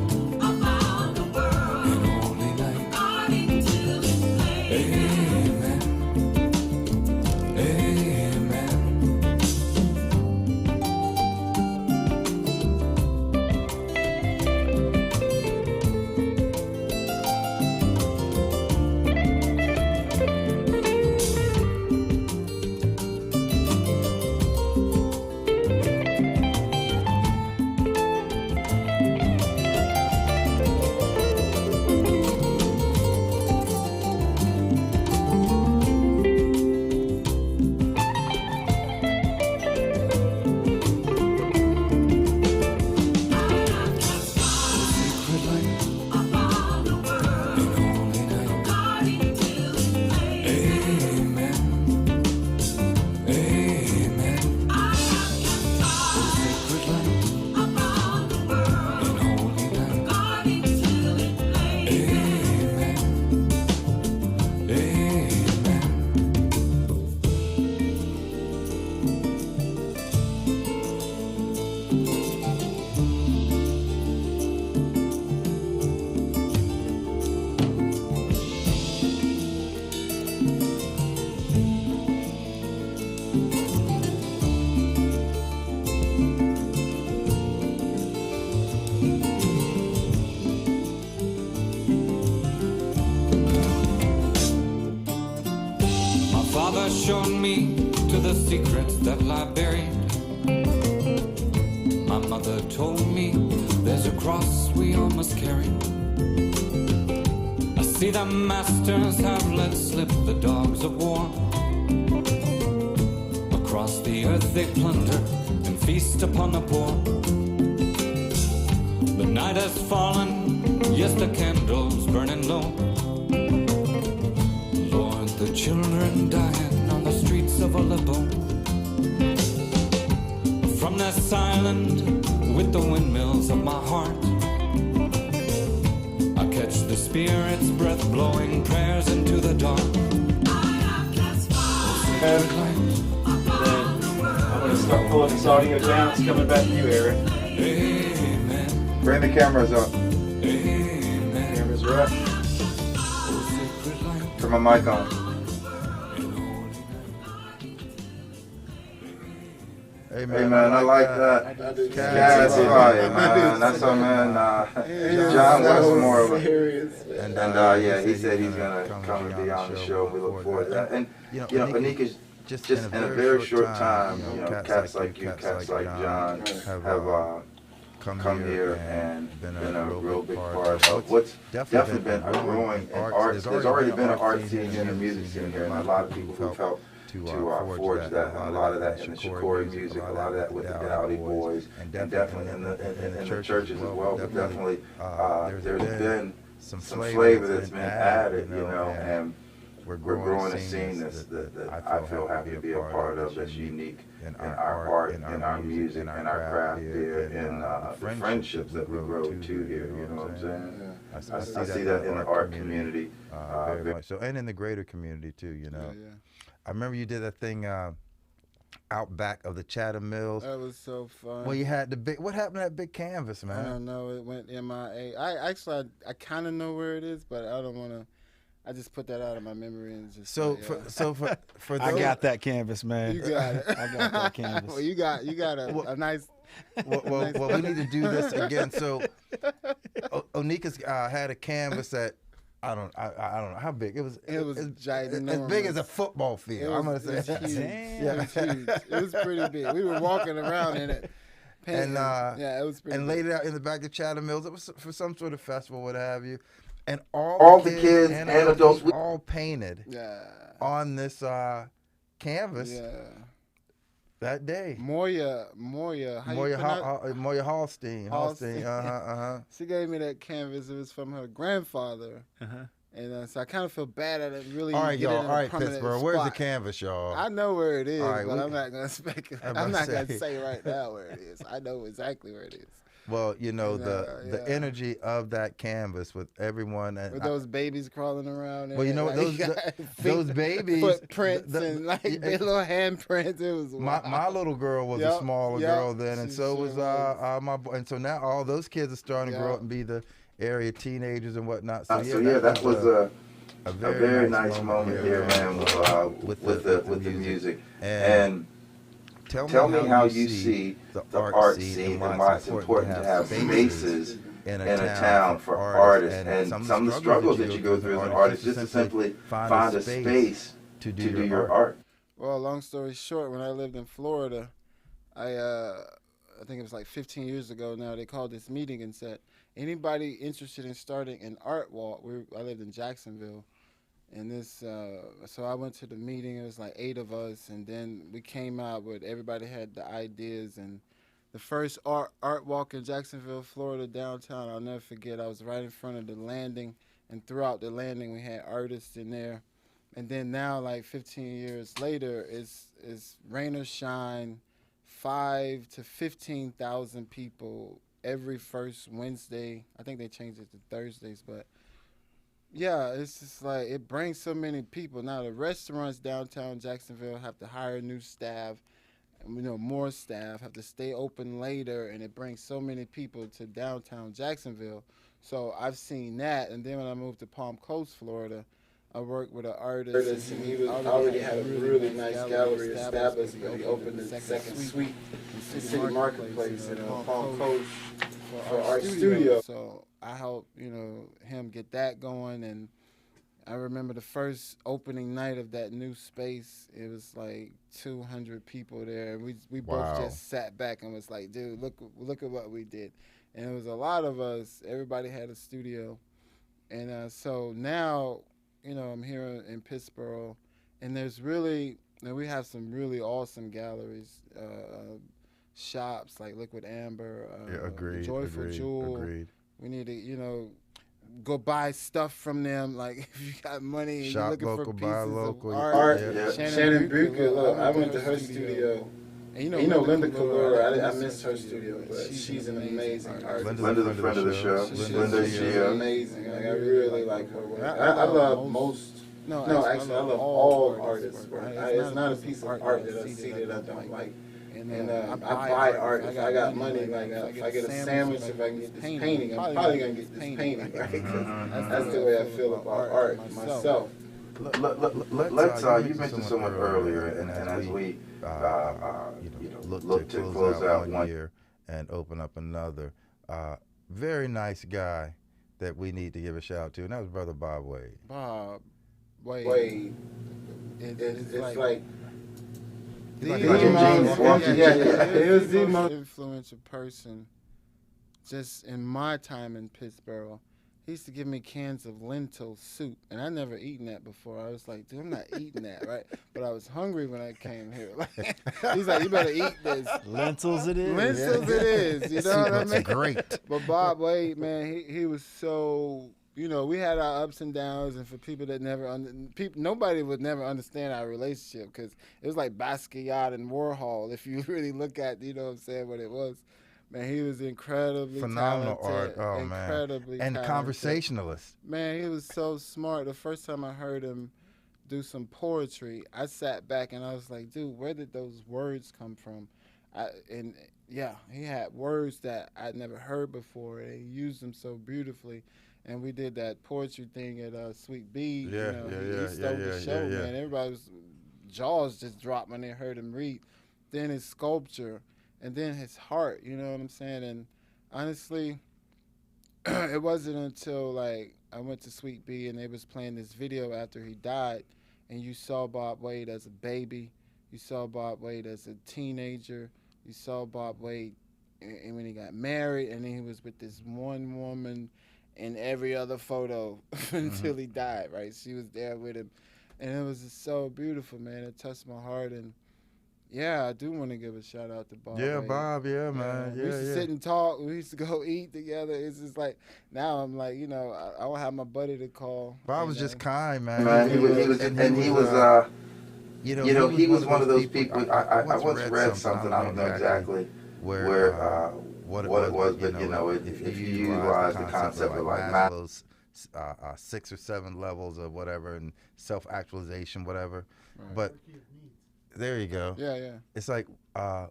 father showed me to the secrets that lie buried. My mother told me there's a cross we all must carry. I see the masters have let slip the dogs of war. Across the earth they plunder and feast upon the poor. The night has fallen, yes, the candles burning low. Lord, the children dying on the streets of Aleppo. From this island, with the windmills of my heart, I catch the Spirit's breath blowing prayers into the dark. I'm going to start pulling this audio down. It's coming back to you, Eric. Amen. Bring the cameras up. Amen. Cameras are up. Turn my mic on. Hey man, I like that. That's fire, man. That's our man, John Westmore. And yeah, he said he's gonna come and be on the show. We look forward to that. And you know, Anika's just in a very short time. You know, cats like you, cats like John, have come here and been a real big part of what's definitely been a growing art. There's already been an art scene and a music scene here, and a lot of people who've helped to forge that, and a lot of that in the Shakori music, a lot of that with the Dowdy Boys, and definitely in the churches as well. But definitely, there's been some flavor that's been added, you know, and we're growing a scene that I feel happy to be a part of, that's unique in our art, in our music, in our craft here, and the friendships that we grow to here, you know what I'm saying? I see that in the art community. Very much so, and in the greater community too, you know. I remember you did that thing out back of the Chatham Mills. That was so fun. Well, you had the big. What happened to that big canvas, man? I don't know. It went MIA. I kind of know where it is, but I don't want to. I just put that out of my memory and just. So for those, I got that canvas, man. You got it. I got that canvas. Well, you got a nice. Well, we need to do this again. So, Onika's had a canvas that. I don't know how big it was. It was ginormous. As big as a football field. I'm gonna say. It was huge. Yeah, it was huge. It was pretty big. We were walking around in it. And yeah, it was pretty. And big. laid it out in the back of Chatham Mills. It was for some sort of festival, what have you. And all the kids and adults all painted on this canvas that day. Moya Hallstein. She gave me that canvas. It was from her grandfather. And so I kind of feel bad at it. Really, all right, y'all. All right, Pittsburgh. Where's the canvas, y'all? I know where it is, right, but I'm not gonna speculate. I'm not gonna say right now where it is. I know exactly where it is. Well, you know, the energy of that canvas with everyone. And with those babies crawling around. Well, you know, like, those babies. Footprints and like big little handprints. It was wild. My little girl was a smaller girl then, and so was my boy. And so now all those kids are starting to grow up and be the area teenagers and whatnot. So, that was a very nice moment here, man, with the music. And tell me how you see the art scene and why it's important to have spaces in a town for artists, and some of the struggles that you go through as an artist, just to simply find a space to do your art. Well, long story short, when I lived in Florida, I think it was like 15 years ago now, they called this meeting and said, anybody interested in starting an art walk? I lived in Jacksonville. And this, so I went to the meeting. It was like 8 of us, and then we came out with everybody had the ideas. And the first art walk in Jacksonville, Florida, downtown, I'll never forget. I was right in front of the landing, and throughout the landing, we had artists in there. And then now, like 15 years later, it's rain or shine, 5,000 to 15,000 people every first Wednesday. I think they changed it to Thursdays, but. Yeah, it's just like it brings so many people. Now the restaurants downtown Jacksonville have to hire new staff, and more staff have to stay open later, and it brings so many people to downtown Jacksonville. So I've seen that, and then when I moved to Palm Coast, Florida, I worked with an artist, and he already had a really nice gallery established, but he opened the second suite in City Marketplace in Palm Coast for Art Studio. So I helped, him get that going, and I remember the first opening night of that new space. It was like 200 people there, and we both just sat back and was like, "Dude, look at what we did." And it was a lot of us. Everybody had a studio, and so now, I'm here in Pittsburgh, and we have some really awesome galleries, shops like Liquid Amber, Joyful Jewel. Agreed. We need to, go buy stuff from them. Like if you got money and you're looking for pieces of art. Shannon Bucher, look, I went to her studio. And you know Linda Kalura, I missed her studio, but she's an amazing artist. Linda's a friend of the show. She's amazing. Like I really like her work. I love most. No, actually, I love all artists' work. It's not a piece of art that I see that I don't like. And I buy art if I got money. Like if I get a sandwich, if I can get this painting, I'm probably gonna get this painting, right? That's the way I feel about art myself. Let's you mentioned someone earlier, and as we look to close out one year and open up another, very nice guy that we need to give a shout out to, and that was Brother Bob Wade. Bob Wade. It's like he was the most influential person just in my time in Pittsburgh. He used to give me cans of lentil soup, and I never eaten that before. I was like, dude, I'm not eating that, right? But I was hungry when I came here. He's like, you better eat this. Lentils it is. Lentils it is. You know what I mean? That's great. But Bob Wade, man, he was so... we had our ups and downs, and for people that nobody would never understand our relationship because it was like Basquiat and Warhol. If you really look at, what it was. Man, he was incredibly phenomenal talented, art. Oh incredibly man, and talented. Conversationalist. Man, he was so smart. The first time I heard him do some poetry, I sat back and I was like, dude, where did those words come from? He had words that I'd never heard before, and he used them so beautifully. And we did that poetry thing at Sweet Bee. He stole the show, man. Everybody's jaws just dropped when they heard him read. Then his sculpture, and then his heart, you know what I'm saying? And honestly, it wasn't until I went to Sweet Bee and they was playing this video after he died, and you saw Bob Wade as a baby, you saw Bob Wade as a teenager, you saw Bob Wade and when he got married, and then he was with this one woman in every other photo until he died, right? She was there with him. And it was just so beautiful, man. It touched my heart. And, I do want to give a shout-out to Bob. Yeah, Wade. Bob, man. We used to sit and talk. We used to go eat together. It's just like, now I'm like, I don't have my buddy to call. Bob was just kind, man. He was one of those people. I once read something, I don't know exactly where what it was, but if you utilize the concept of Maslow's 6 or 7 levels of whatever and self-actualization, whatever. Right. But there you go. Yeah. It's like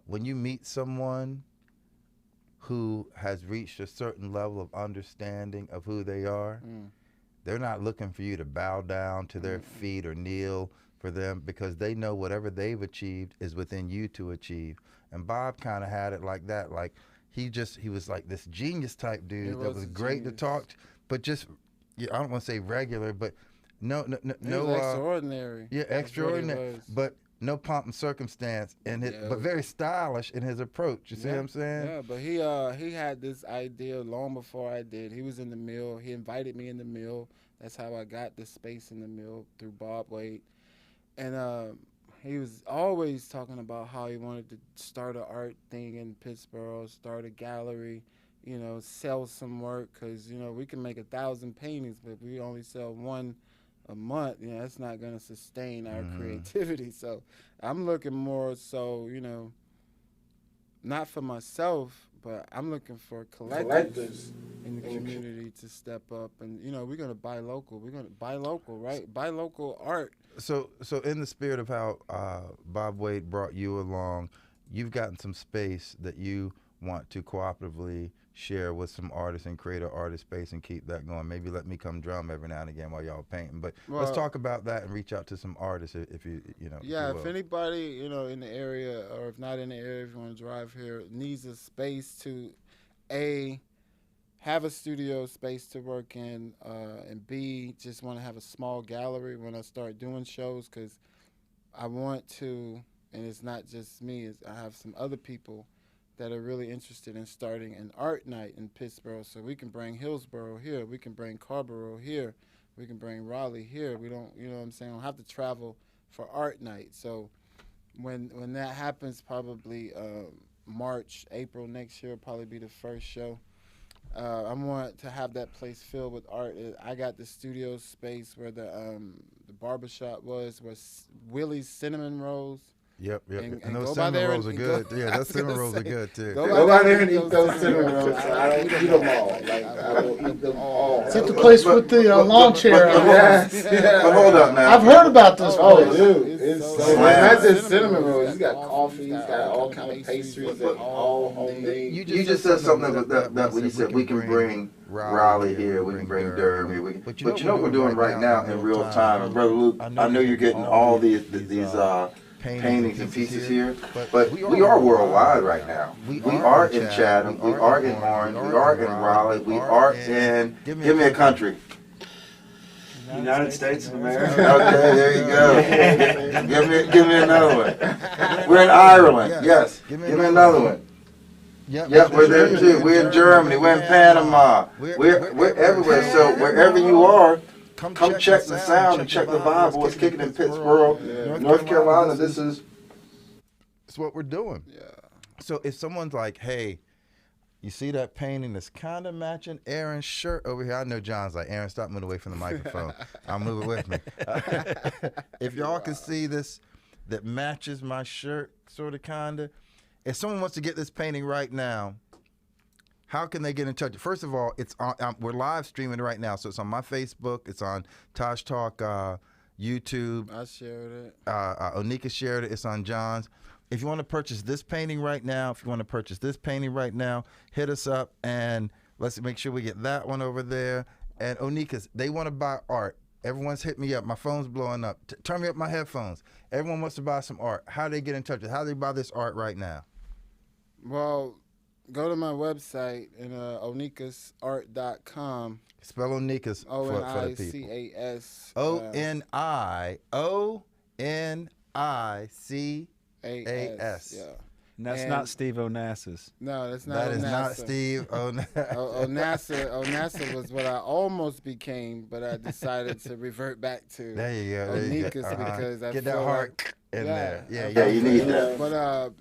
when you meet someone who has reached a certain level of understanding of who they are, they're not looking for you to bow down to their feet or kneel for them, because they know whatever they've achieved is within you to achieve. And Bob kind of had it like that. Like, he was like this genius type dude that was great to talk to, but just, I don't want to say regular, but no extraordinary. Extraordinary, but no pomp and circumstance in his, but very stylish in his approach. You see what I'm saying? Yeah, but he had this idea long before I did. He was in the mill. He invited me in the mill. That's how I got the space in the mill, through Bob Wade. And he was always talking about how he wanted to start an art thing in Pittsburgh, start a gallery, sell some work, because, we can make 1,000 paintings, but if we only sell one a month, that's not going to sustain our creativity. So I'm looking more so, not for myself, but I'm looking for collectors in the community to step up. And, we're going to buy local. We're going to buy local, right? Buy local art. So in the spirit of how Bob Wade brought you along, you've gotten some space that you want to cooperatively share with some artists and create an artist space and keep that going. Maybe let me come drum every now and again while y'all painting. But let's talk about that and reach out to some artists if you if anybody, in the area, or if not in the area, if you want to drive here, needs a space to have a studio space to work in, and B, just want to have a small gallery when I start doing shows, because I want to, and it's not just me, I have some other people that are really interested in starting an art night in Pittsburgh, so we can bring Hillsborough here, we can bring Carrboro here, we can bring Raleigh here. We don't, you know what I'm saying, don't have to travel for art night. So when that happens, probably March, April next year will probably be the first show. I want to have that place filled with art. I got the studio space where the barbershop was Willie's Cinnamon Rolls. Yep. And those cinnamon rolls are good. Yeah, those cinnamon rolls are good too. Go by there and eat those cinnamon rolls. I don't eat them all. I will eat them all. Is that the place with the lawn chair? But hold up now. I've heard about this place. Dude, it's not just cinnamon rolls. You got coffee, you got all kind of pastries that all homemade. You just said something that when you said we can bring Raleigh here, we can bring Durham here. But you know what we're doing right now in real time. And Brother Luke, I know you're getting all these paintings and pieces here, but we are worldwide right now. We are in Chatham, we are in Orange, we are in Raleigh, we are in, give me a country. United States of America. Okay, there you go. Give me another one. We're in Ireland, yes. Give me another one. Yep, we're there too. We're in Germany, we're in Panama, we're everywhere. So wherever you are, come check the sound and check the vibe. What's kicking in Pittsburgh, North Carolina. This is what we're doing. Yeah. So if someone's like, hey, you see that painting that's kind of matching Aaron's shirt over here? I know John's like, Aaron, stop moving away from the microphone. I'll move it with me. If y'all can see this that matches my shirt, sort of, kind of. If someone wants to get this painting right now, how can they get in touch? First of all, it's on, we're live streaming right now, so it's on my Facebook, it's on Taj Talk YouTube. I shared it. Onika shared it. It's on John's. If you want to purchase this painting right now, hit us up and let's make sure we get that one over there. And Onika's, they want to buy art. Everyone's hit me up. My phone's blowing up. Turn me up my headphones. Everyone wants to buy some art. How do they get in touch? How do they buy this art right now? Well, go to my website and onikasart.com. Spell Onikas for the people. Onicas. Onicas. Yeah. And that's not Steve Onassis. No, that's not. That Onassa. is not Steve Onassa. Onassa was what I almost became, but I decided to revert back to there you go. Onikas because I get feel that heart like, in there. Yeah, you need that. But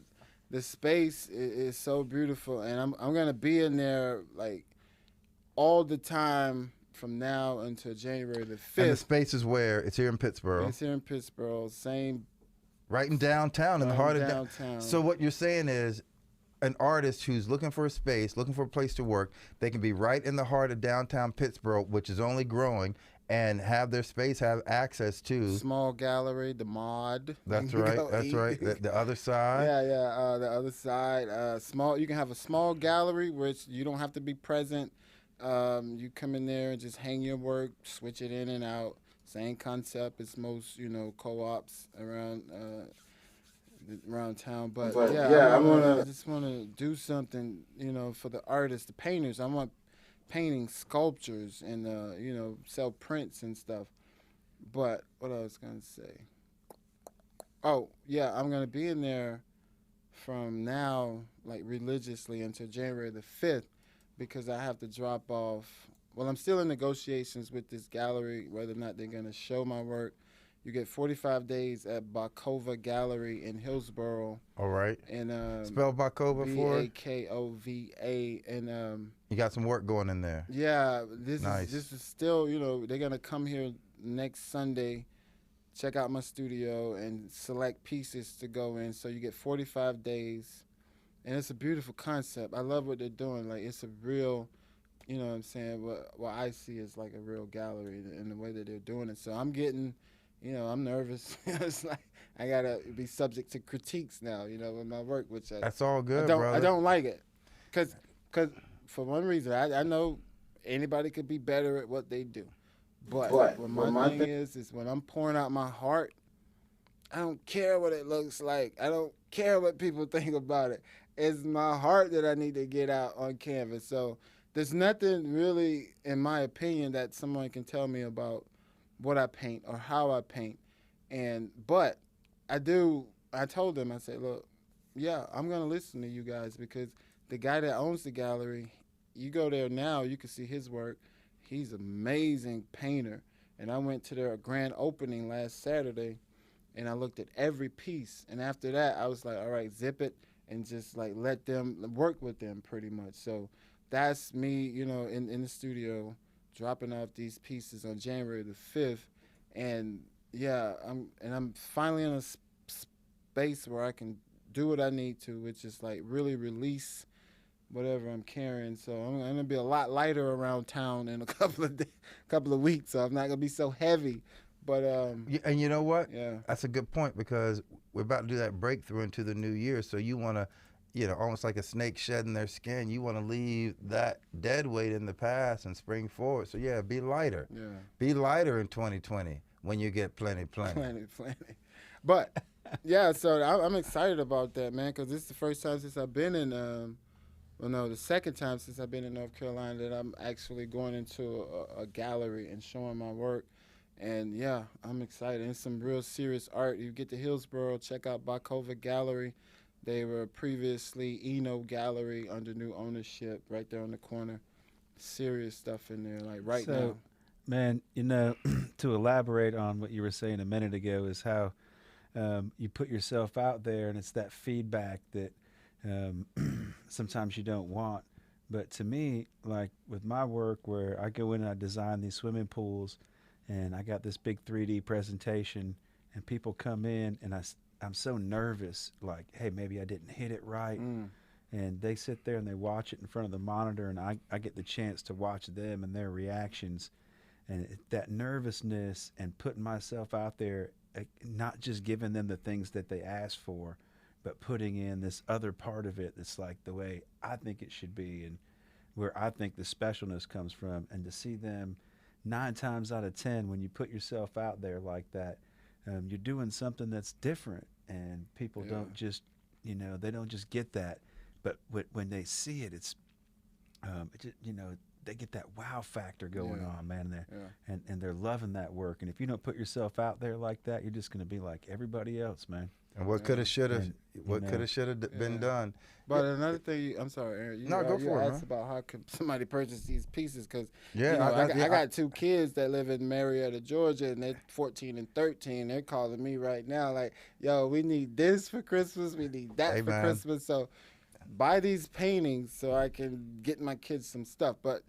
the space is so beautiful, and I'm gonna be in there like all the time from now until January the 5th. And the space is where? It's here in Pittsburgh. It's here in Pittsburgh. Same. Right in downtown, in the heart of downtown. So what you're saying is, an artist who's looking for a space, looking for a place to work, they can be right in the heart of downtown Pittsburgh, which is only growing, and have their space, have access to small gallery, the mod. That's right. That's right. The other side. Yeah. The other side. Small. You can have a small gallery, which you don't have to be present. You come in there and just hang your work, switch it in and out. Same concept as most, co-ops around town. But yeah, I just want to do something, for the artists, the painters. I want painting sculptures and sell prints and stuff. But what I was gonna say? Oh yeah, I'm gonna be in there from now, like religiously, until January the 5th, because I have to drop off. Well, I'm still in negotiations with this gallery, whether or not they're going to show my work. You get 45 days at Bakova Gallery in Hillsborough. All right. And spell Bakova for it? Bakova. And you got some work going in there. Yeah, this is still, they're going to come here next Sunday, check out my studio, and select pieces to go in. So you get 45 days. And it's a beautiful concept. I love what they're doing. Like, it's a real... You know what I'm saying? What I see is like a real gallery in the way that they're doing it. So I'm getting, I'm nervous. It's like I got to be subject to critiques now, with my work, which that's all good, brother. I don't like it. Because for one reason, I know anybody could be better at what they do. But what my thing is when I'm pouring out my heart, I don't care what it looks like. I don't care what people think about it. It's my heart that I need to get out on canvas. So there's nothing really, in my opinion, that someone can tell me about what I paint or how I paint. But I do. I told them. I said, look, yeah, I'm gonna listen to you guys because the guy that owns the gallery, you go there now, you can see his work. He's an amazing painter. And I went to their grand opening last Saturday, and I looked at every piece. And after that, I was like, all right, zip it and just like let them work with them pretty much. So that's me, in the studio dropping off these pieces on January the 5th. And yeah, I'm finally in a space where I can do what I need to, which is like really release whatever I'm carrying. So I'm gonna be a lot lighter around town in a couple of weeks. So I'm not gonna be so heavy. But and you know what? Yeah, that's a good point because we're about to do that breakthrough into the new year. So you want to, almost like a snake shedding their skin. You want to leave that dead weight in the past and spring forward. So yeah, be lighter. Yeah, be lighter in 2020 when you get plenty. But yeah, so I'm excited about that, man, because this is the first time since I've been in. The second time since I've been in North Carolina that I'm actually going into a gallery and showing my work. And yeah, I'm excited. It's some real serious art. You get to Hillsborough, check out Bakova Gallery. They were previously Eno Gallery under new ownership right there on the corner. Serious stuff in there, like right now. Man, to elaborate on what you were saying a minute ago is how you put yourself out there, and it's that feedback that sometimes you don't want. But to me, like with my work where I go in and I design these swimming pools and I got this big 3D presentation and people come in and I'm so nervous, like, hey, maybe I didn't hit it right. And they sit there and they watch it in front of the monitor and I get the chance to watch them and their reactions. And that nervousness and putting myself out there, not just giving them the things that they asked for, but putting in this other part of it that's like the way I think it should be and where I think the specialness comes from. And to see them 9 times out of 10, when you put yourself out there like that, you're doing something that's different. And people don't just, they don't just get that. But when they see it, it's, they get that wow factor going on, man. And they're loving that work. And if you don't put yourself out there like that, you're just going to be like everybody else, man. And what could have, should have, been done. But another thing, I'm sorry, Aaron. You asked about how could somebody purchase these pieces because I got 2 kids that live in Marietta, Georgia, and they're 14 and 13. They're calling me right now like, yo, we need this for Christmas. We need that for Christmas. So buy these paintings so I can get my kids some stuff. But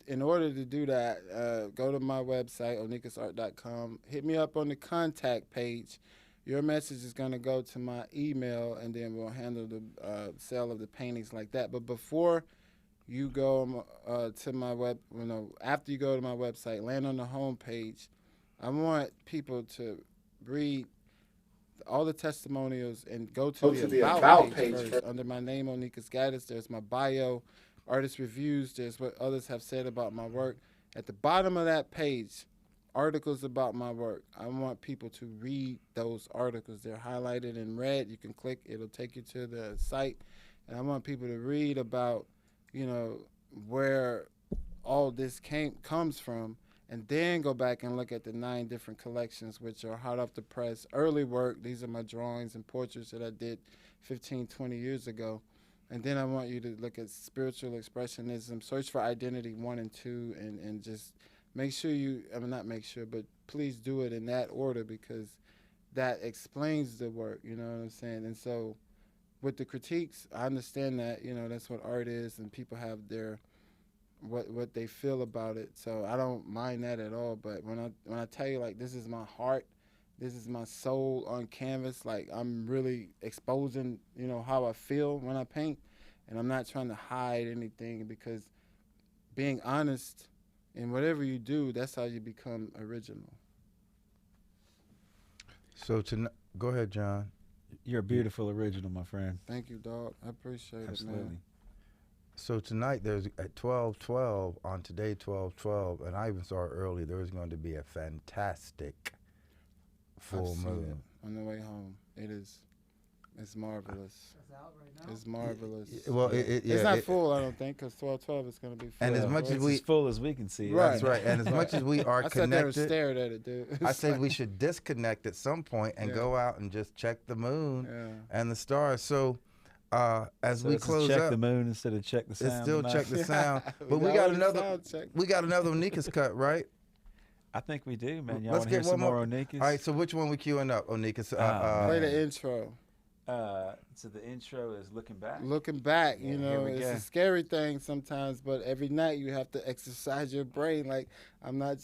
in order to do that, go to my website, onikasart.com. Hit me up on the contact page. Your message is going to go to my email, and then we'll handle the sale of the paintings like that. But before you go to my after you go to my website, land on the home page, I want people to read all the testimonials and go to the about page first. Under my name, Onikas Gaddis, there's my bio, artist reviews, there's what others have said about my work. At the bottom of that page, articles about my work. I want people to read those articles. They're highlighted in red. You can click, it'll take you to the site. And I want people to read about, where all this comes from, and then go back and look at the 9 different collections, which are hot off the press, early work. These are my drawings and portraits that I did 15, 20 years ago. And then I want you to look at spiritual expressionism, search for identity 1 and 2, and just make sure not make sure, but please do it in that order because that explains the work, you know what I'm saying? And so with the critiques, I understand that, that's what art is and people have their, what they feel about it. So I don't mind that at all. But when I tell you, like, this is my heart, this is my soul on canvas, like I'm really exposing, how I feel when I paint, and I'm not trying to hide anything because being honest in whatever you do, that's how you become original. So go ahead, John. You're a beautiful original, my friend. Thank you, dog. I appreciate it, man. So tonight there's at 12:12 on today 12:12, and I even saw it early. There is going to be a fantastic full moon on the way home. It is It's marvelous. That's out right now. It's marvelous. Well, it's not full, I don't think, because 12/12 is going to be full. And as much as as full as we can see. Right. That's right. And as much as we are I connected, sat there and stared at it, dude. I say we should disconnect at some point and go out and just check the moon and the stars. So as we close check up, the moon instead of check the sound. It's still check the sound. But we got another Onika's cut, right? I think we do, man. Y'all Let's want to hear get some one more Onikas? All right, so which one we queuing up, Onika's? Play the intro. So the intro is Looking Back. Looking back, you Yeah, know, it's a scary thing sometimes, but every night you have to exercise your brain. Like, I'm not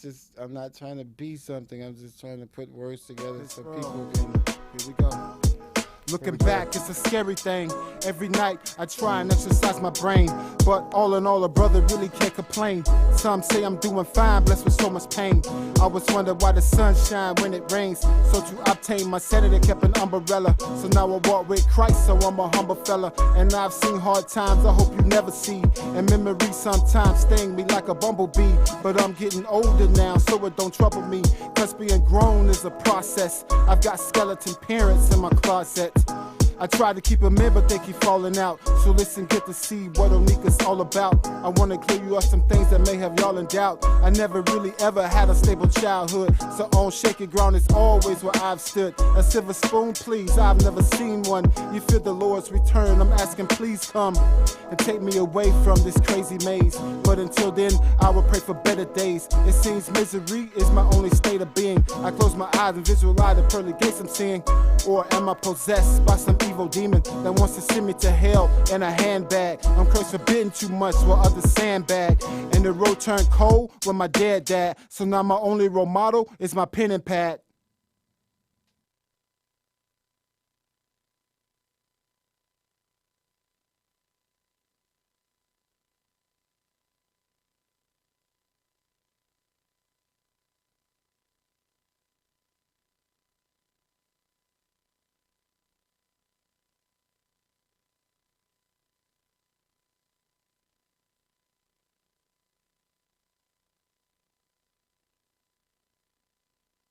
trying to be something. I'm just trying to put words together so people can. Here we go. Looking back, it's a scary thing. Every night I try and exercise my brain, but all in all, a brother really can't complain. Some say I'm doing fine, blessed with so much pain. I always wonder why the sun shines when it rains. So to obtain my sanity, kept an umbrella. So now I walk with Christ, so I'm a humble fella. And I've seen hard times, I hope you never see. And memories sometimes sting me like a bumblebee. But I'm getting older now, so it don't trouble me. Cause being grown is a process. I've got skeleton parents in my closet. I try to keep them in, but they keep falling out. So listen, get to see what Onika's all about. I want to clear you up some things that may have y'all in doubt. I never really ever had a stable childhood, so on shaky ground is always where I've stood. A silver spoon, please, I've never seen one. You feel the Lord's return, I'm asking please come and take me away from this crazy maze. But until then, I will pray for better days. It seems misery is my only state of being. I close my eyes and visualize the pearly gates I'm seeing. Or am I possessed by some evil demon that wants to send me to hell in a handbag? I'm cursed for bidding too much while others sandbag. And the road turned cold when my dad died. So now my only role model is my pen and pad.